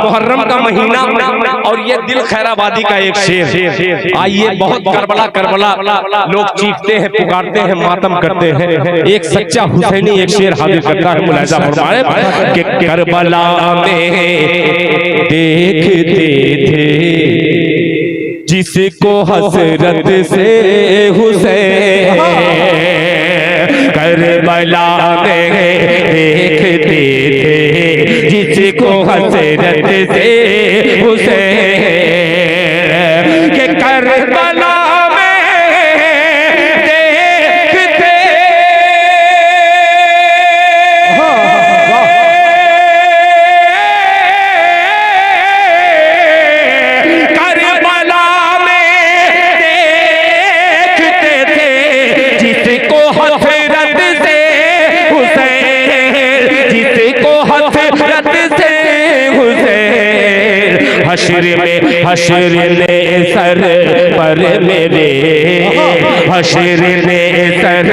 मुहर्रम का महीना और ये दिल खैराबादी का एक शेर। आइए, बहुत करबला लोग चीखते हैं, पुकारते हैं, मातम करते हैं। एक सच्चा हुसैनी एक शेर हाजिर करता है, मुलाहिजा फरमाए कि करबला में देखते थे जिसको हसरत से हुसैन, करबला में देखते थे जिसको हसरत से हुसैन, के करबला हशर ने सर पर मेरे, हशर ने सर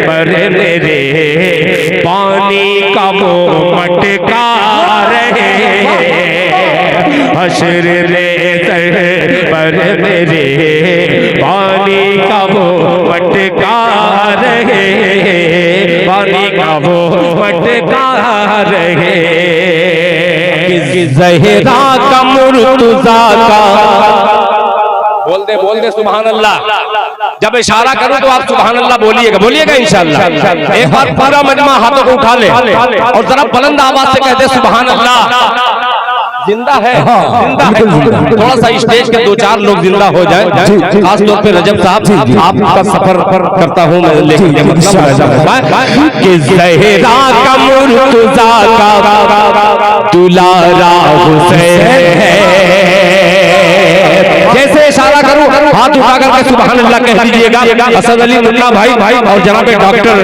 पर मेरे पानी का वो मटका रहे, हशर ने सर पर मेरे पानी का वो मटका रहे, पानी का वो मटका रहे। ज़हरा का मुर्तज़ा का बोल दे सुभान अल्लाह। जब इशारा करूं तो आप सुभान अल्लाह बोलिएगा इंशाअल्लाह। एक बार पूरा मजमा हाथों को उठा ले और जरा बुलंद आवाज से कह दे सुभान अल्लाह। जिंदा है, जिंदा है। थोड़ा सा स्टेज के 2-4 लोग जिंदा हो जाए, खास तौर पे रजब साहब, आपका सफर करता हूँ मैं, लेकिन कि ज़हरा का मुर्तज़ा का दुलारा हुसैन है। जैसे इशारा करूं हाथ उठा करके सुभान अल्लाह कह दीजिएगा। असद अली मुन्ना भाई और जनाब डॉक्टर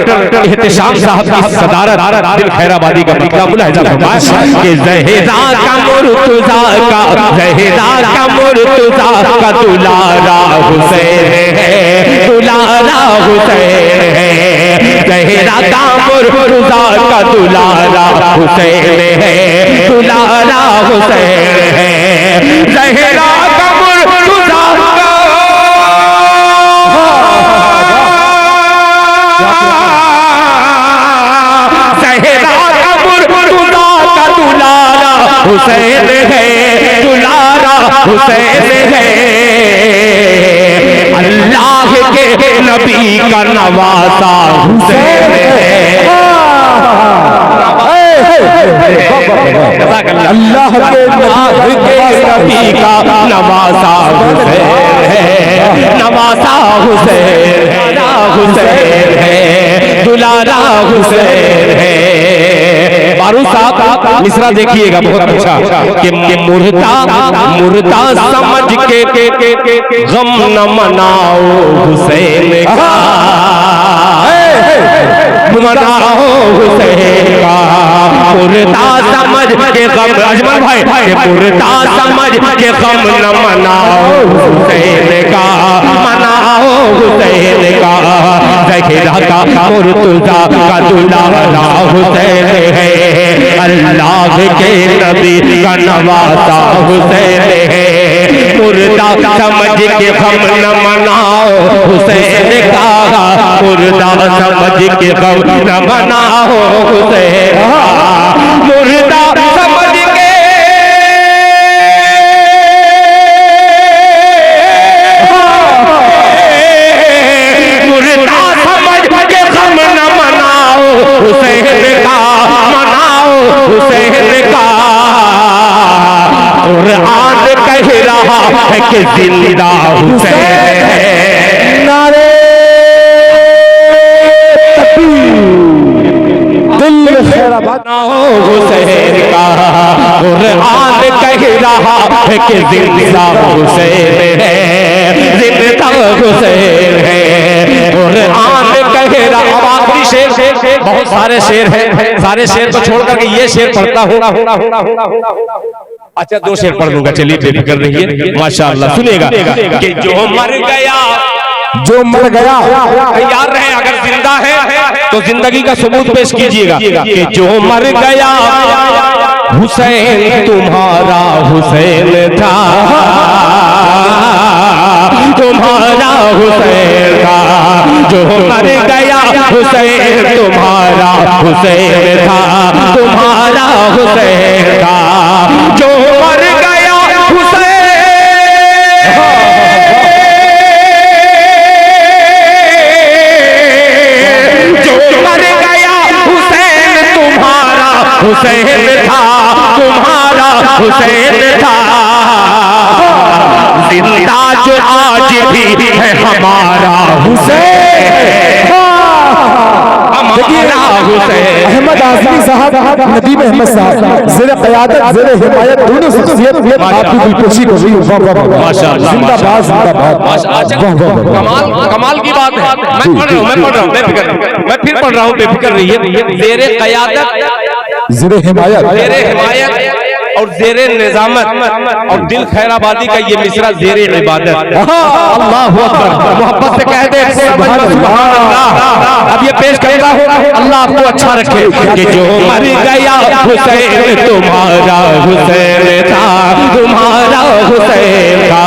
एहतिशाम साहब की सदारत दिल खैराबादी का मुद्दा मुलाहिजा फरमाए कि ज़हरा का मुर्तज़ा का, ज़हरा का मुर्तज़ा का दुलारा हुसैन है, दुलारा हुसैन है। ज़हरा का मुर्तज़ा का दुलारा हुसैन है, दुलारा हुसैन है। ज़हरा का मुर्तज़ा का, ज़हरा का मुर्तज़ा का दुलारा हुसैन है, दुलारा हुसैन है। अल्लाह के नबी का नवासा हुसैन है, अल्लाह के नबी का नवासा हुसैन है, नवासा हुसैन है, दुलारा हुसैन है। बारू साहब मिसरा देखिएगा बहुत अच्छा कि मुर्दा समझ के गम न मनाओ हुसैन का, मनाओ हुसैन का। मुर्दा समझ के गम, अजमल भाई, मुर्दा समझ के गम न मनाओ हुसैन का, मनाओ हुसैन का। ज़हरा का मुर्तज़ा का दुलारा हुसैन है, अल्लाह के नबी का नवासा हुसैन है। मुर्दा समझ के गम न मनाओ हुसैन का, मुर्दा समझ के गम न मनाओ हुसैन का। मुर्दा समझ के, मुर्दा समझ के गम न मनाओ हुसैन का, मनाओ हुसैन का। कुरान कह रहा है कि जिंदा हुसैन है। नारे दिल खैराबाद हुसैन का। कुरान कह रहा है कि जिंदा हुसैन है, जिंदा हुसैन है। कुरान कह रहा, आखिरी शेर, बहुत सारे शेर हैं, सारे शेर को छोड़ करके ये शेर पढ़ता हूँ। अच्छा 2 शेर पढ़ दूंगा, चलिए बेफिक्र रहिए। माशाअल्लाह सुनिएगा कि जो मर गया, जो मर गया तैयार रहे, अगर जिंदा है तो जिंदगी का सबूत पेश कीजिएगा कि जो मर गया हुसैन तुम्हारा हुसैन था, तुम्हारा हुसैन था, जो मर गया हुसैन तुम्हारा हुसैन था, तुम्हारा हुसैन था, जो मर गया हुसैन, जो मर गया हुसैन तुम्हारा हुसैन था, तुम्हारा हुसैन था, जिंदा जो आज भी है हमारा हुसैन, हमारा हुसैन। अहमद आज़मी साहब, नदीम अहमद साहब, ज़ेरे क़यादत ज़ेरे हिमायत दोनों शख्सियत आपकी दिलकशी कर रही है। माशाअल्लाह, जिंदाबाद जिंदाबाद। कमाल की बात है। मैं पढ़ रहा हूँ बेफिक्र, मैं फिर पढ़ रहा हूँ बेफिक्र रहिए। ज़ेरे क़यादत, ज़ेरे हिमायत और ज़ेरे निज़ामत और दिल खैराबादी का ये मिसरा ज़ेरे इबादत। अल्लाह अकबर, मोहब्बत से कह दे सुभान अल्लाह। अब ये पेश करेगा अल्लाह आपको अच्छा रखे कि जो मर गया हुसैन तुम्हारा हुसैन था, तुम्हारा हुसैन था,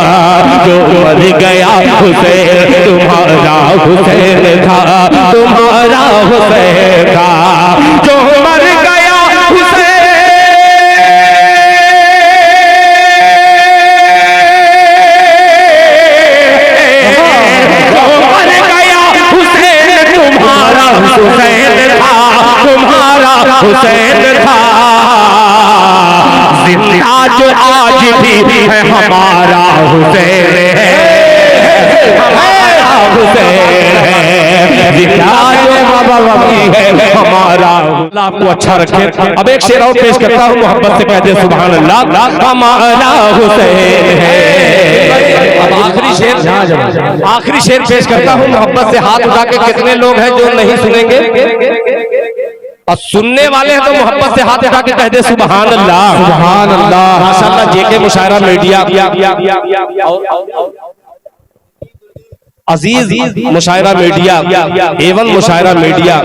जो मर गया Hussein तुम्हारा Hussein था, तुम्हारा Hussein था, जो मर गया Hussein, जो मर गया Hussein तुम्हारा Hussein था, तुम्हारा Hussein था, जिंदा जो आज भी है हमारा Hussein है, हमारा Hussein है, जिंदा जो है हमारा। अल्लाह आपको अच्छा रखे। अब एक शेर और पेश करता हूँ, मोहब्बत से कह दे सुभान अल्लाह, हमारा Hussein है। अब आखिरी शेर पेश करता हूँ, मोहब्बत से हाथ उठा के कितने लोग हैं जो नहीं सुनेंगे, और सुनने वाले हैं तो मोहब्बत से हाथ उठा के कह दे सुभान अल्लाह, सुभान अल्लाह। माशाअल्लाह जेके मुशायरा मीडिया, अजीज मुशायरा मीडिया, एवन मुशायरा मीडिया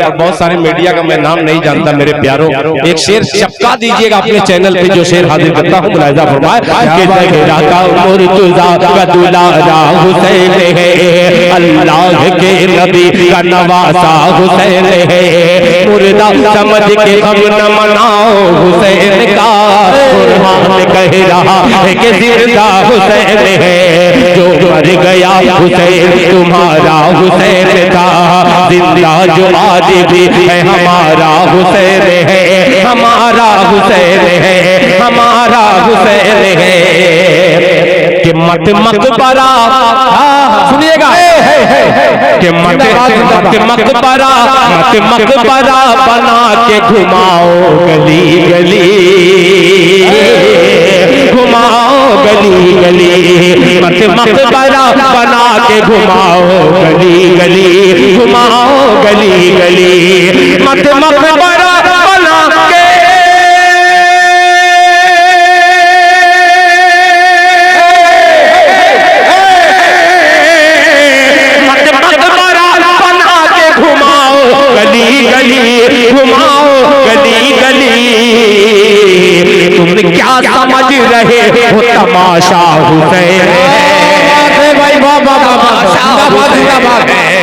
और बहुत सारे मीडिया का मैं नाम नहीं जानता मेरे प्यारों। एक शेर चपका दीजिएगा अपने चैनल पे, जो शेर हाजिर करता हूँ मुलाहिजा फरमाए कि ज़हरा का मुर्तज़ा का दुलारा हुसैन है, अल्लाह के नबी का नवासा हुसैन है, मुर्दा समझ के हम न मनाओ हुसैन का, कुरान कह रहा है कि जिंदा हुसैन है, जो मर गया हुसैन तुम्हारा हुसैन था, जिंदा जो आज भी है हमारा हुसैन है, हमारा हुसैन है, हमारा हुसैन है। कि मत मकबरा, सुनिएगा, कि मत मकबरा बना के घुमाओ गली गली, घुमाओ गली गली, मत मकबरा बना के घुमाओ गली गली, घुमाओ गली गली, मत मकबरा बना के, मत मकबरा बना के घुमाओ गली गली, घुमाओ गली गली। तुम क्या समझ रहे हो तमाशा हुसैन है, भाई बाबा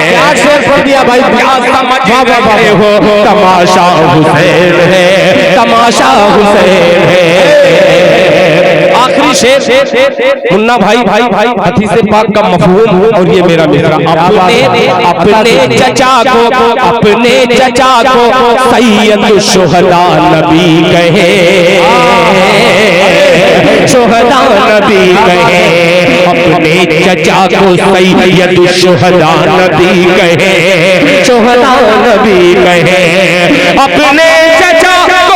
क्या शेर पढ़ दिया भाई, क्या समझ रहे हो तमाशा हुसैन है, तमाशा हुसैन है। आखिरी शेर मुन्ना भाई हदीस पाक का मफहूम, और ये मेरा मिसरा, अपने चचा को सैयद शुहदा नबी कहे, शुहदा नबी कहे, अपने चचा को सैयद शुहदा नबी कहे, शुहदा नबी कहे, अपने चचा को,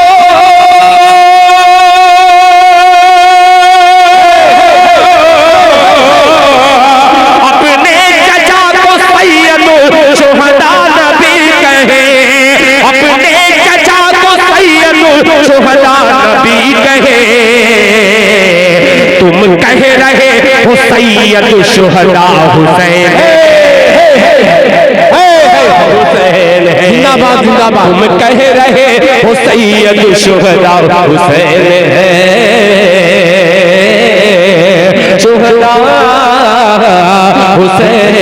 अपने चचा को सैयद शुहदा नबी कहे, अपने चचा को सैयद शुहदा नबी कहे, तुम कह रहे हो सैयद शुहदा हुसैन है, हुसैन है, जिंदाबाद जिंदाबाद। तुम कह रहे हो सैयद शुहदा हुसैन है, शुहदा हुसैन